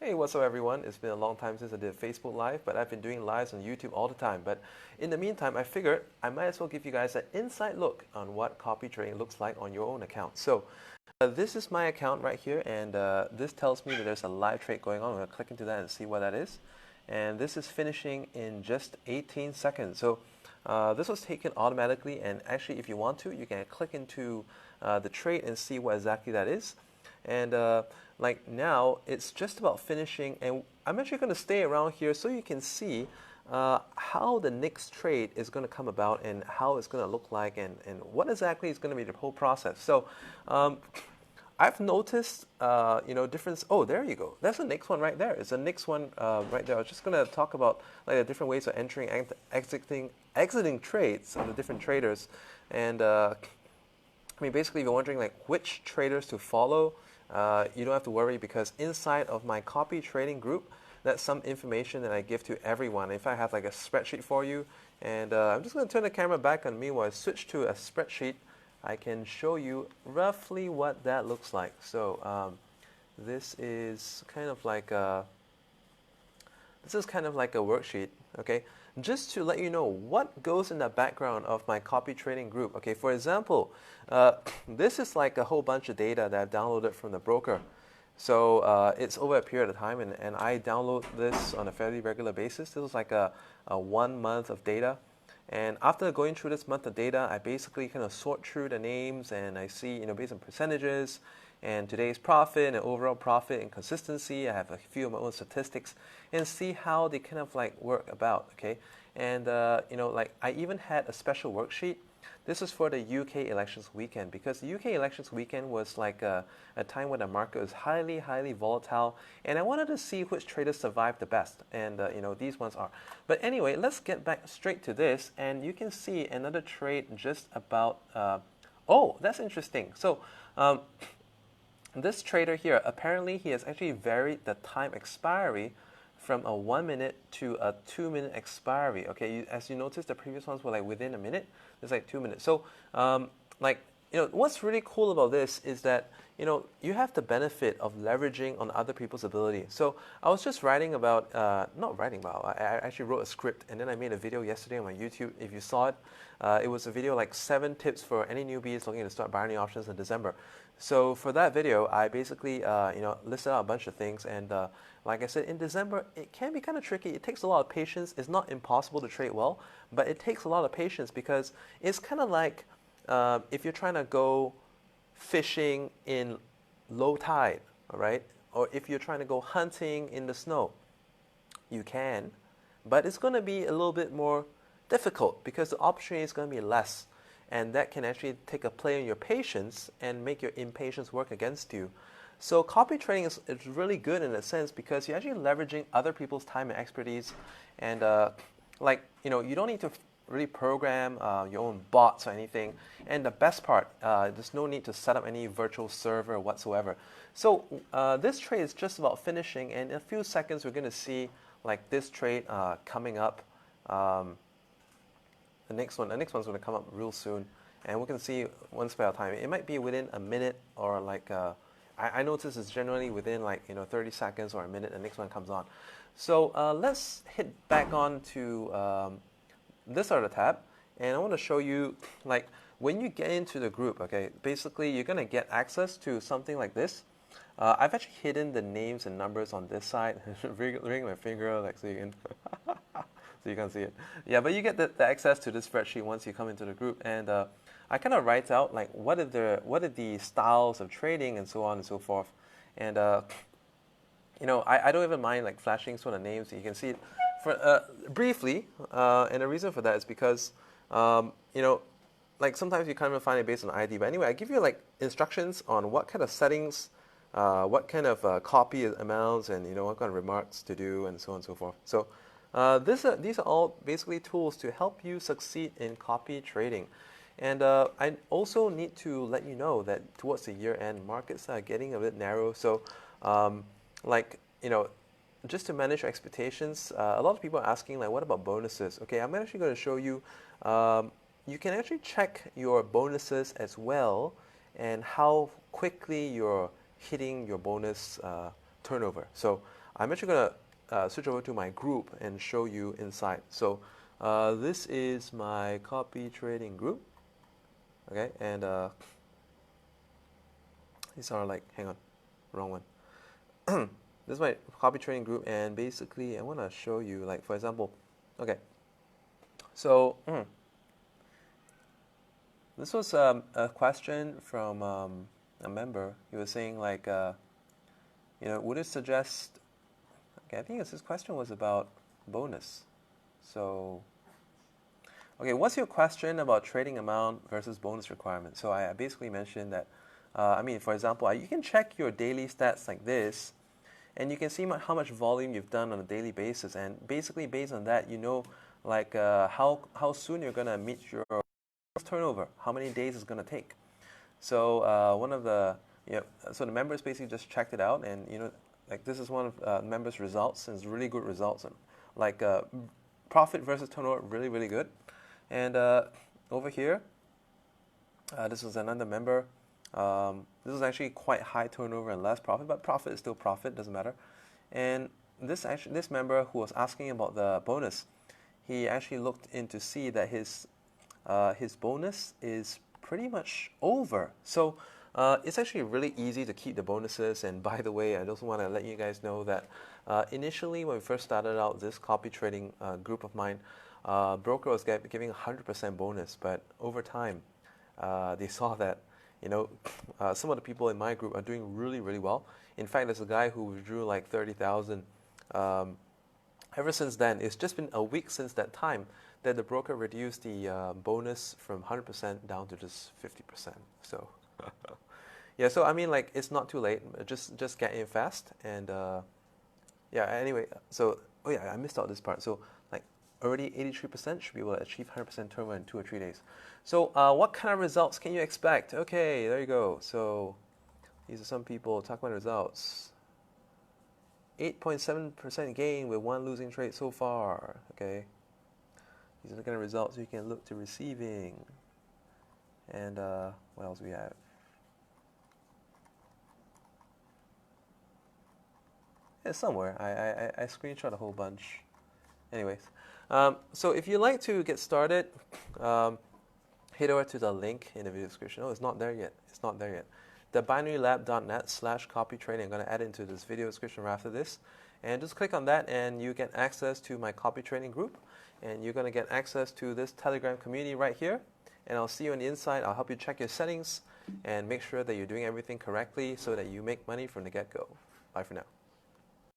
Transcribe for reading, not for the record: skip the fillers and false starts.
Hey, what's up everyone? It's been a long time since I did Facebook Live, but I've been doing lives on YouTube all the time. But in the meantime, I figured I might as well give you guys an inside look on what copy trading looks like on your own account. So this is my account right here, and this tells me that there's a live trade going on. I'm going to click into that and see what that is. And this is finishing in just 18 seconds. So this was taken automatically, and actually if you want to, you can click into the trade and see what exactly that is. And like now, it's just about finishing, and I'm actually going to stay around here so you can see how the next trade is going to come about and how it's going to look like and what exactly is going to be the whole process. So I've noticed, difference. Oh, there you go. That's the next one right there. It's the next one right there. I was just going to talk about like the different ways of entering and exiting trades of the different traders. And I mean, basically, if you're wondering like which traders to follow, you don't have to worry because inside of my copy trading group, that's some information that I give to everyone. If I have like a spreadsheet for you, and I'm just going to turn the camera back on me while I switch to a spreadsheet, I can show you roughly what that looks like. So this is kind of like a worksheet, okay? Just to let you know what goes in the background of my copy trading group. Okay, for example, this is like a whole bunch of data that I've downloaded from the broker. So it's over a period of time, and I download this on a fairly regular basis. This is like a 1 month of data. And after going through this month of data, I basically kind of sort through the names, and I see, based on percentages and today's profit and overall profit and consistency. I have a few of my own statistics and see how they kind of like work about, okay? And, like I even had a special worksheet. This is for the UK elections weekend because the UK elections weekend was like a time when the market was highly, highly volatile, and I wanted to see which traders survived the best, and these ones are. But anyway, let's get back straight to this, and you can see another trade just about. Oh, that's interesting. So. This trader here, apparently he has actually varied the time expiry from a 1 minute to a 2 minute expiry. Okay, as you notice, the previous ones were like within a minute. It's like 2 minutes. So, what's really cool about this is that you have the benefit of leveraging on other people's ability. So I was just writing about, not writing about. I actually wrote a script and then I made a video yesterday on my YouTube. If you saw it, it was a video like 7 tips for any newbies looking to start binary options in December. So for that video, I basically listed out a bunch of things, and like I said, in December it can be kind of tricky. It takes a lot of patience. It's not impossible to trade well, but it takes a lot of patience because it's kind of like if you're trying to go fishing in low tide, all right, or if you're trying to go hunting in the snow, you can, but it's going to be a little bit more difficult because the opportunity is going to be less. And that can actually take a play on your patience and make your impatience work against you. So copy trading is really good in a sense because you're actually leveraging other people's time and expertise. And you don't need to really program your own bots or anything. And the best part, there's no need to set up any virtual server whatsoever. So this trade is just about finishing. And in a few seconds, we're going to see like this trade coming up. The next one's going to come up real soon, and we can see one spell of time. It might be within a minute or like I notice it's generally within 30 seconds or a minute. The next one comes on. So let's hit back on to this other tab, and I want to show you like when you get into the group. Okay, basically you're going to get access to something like this. I've actually hidden the names and numbers on this side. Ring my finger like so you can. So you can see it. Yeah, but you get the access to this spreadsheet once you come into the group, and I kind of write out like what are the styles of trading and so on and so forth, and I don't even mind like flashing some of the names. So you can see it for briefly, and the reason for that is because like sometimes you can't even find it based on ID. But anyway, I give you like instructions on what kind of settings, what kind of copy amounts, and what kind of remarks to do, and so on and so forth. So. These are all basically tools to help you succeed in copy trading. And I also need to let you know that towards the year end, markets are getting a bit narrow. So just to manage your expectations, a lot of people are asking like, what about bonuses? Okay, I'm actually going to show you, you can actually check your bonuses as well and how quickly you're hitting your bonus turnover. So I'm actually going to switch over to my group and show you inside. So this is my copy trading group. Okay, and these are like, hang on, wrong one. This is my copy trading group, and basically I want to show you, like, for example, okay, so this was a question from a member. He was saying, like, would it suggest, okay, I think this question was about bonus. So, okay, what's your question about trading amount versus bonus requirement? So I basically mentioned that, for example, you can check your daily stats like this, and you can see how much volume you've done on a daily basis. And basically, based on that, like how soon you're going to meet your turnover, how many days it's going to take. So one of the, so the members basically just checked it out, and like this is one of members' results, and it's really good results. And like profit versus turnover, really, really good. And over here, this is another member. This is actually quite high turnover and less profit, but profit is still profit, doesn't matter. And this member who was asking about the bonus, he actually looked in to see that his bonus is pretty much over. So it's actually really easy to keep the bonuses. And by the way, I just want to let you guys know that initially when we first started out this copy trading group of mine, broker was giving 100% bonus, but over time they saw that some of the people in my group are doing really, really well. In fact, there's a guy who withdrew like 30,000. Ever since then, it's just been a week since that time that the broker reduced the bonus from 100% down to just 50%. So, yeah. So I mean, like, it's not too late. Just get in fast, and yeah. Anyway, so I missed out this part. So like already 83% should be able to achieve 100% turnover in 2 or 3 days. So what kind of results can you expect? Okay, there you go. So these are some people talking about results. 8.7% gain with 1 losing trade so far. Okay, these are the kind of results you can look to receiving. And what else we have? Yeah, somewhere. I screenshot a whole bunch. Anyways, so if you'd like to get started, head over to the link in the video description. Oh, it's not there yet. It's not there yet. TheBinaryLab.net/copytrading. I'm going to add into this video description right after this. And just click on that, and you get access to my copy trading group. And you're going to get access to this Telegram community right here. And I'll see you on the inside. I'll help you check your settings and make sure that you're doing everything correctly so that you make money from the get-go. Bye for now.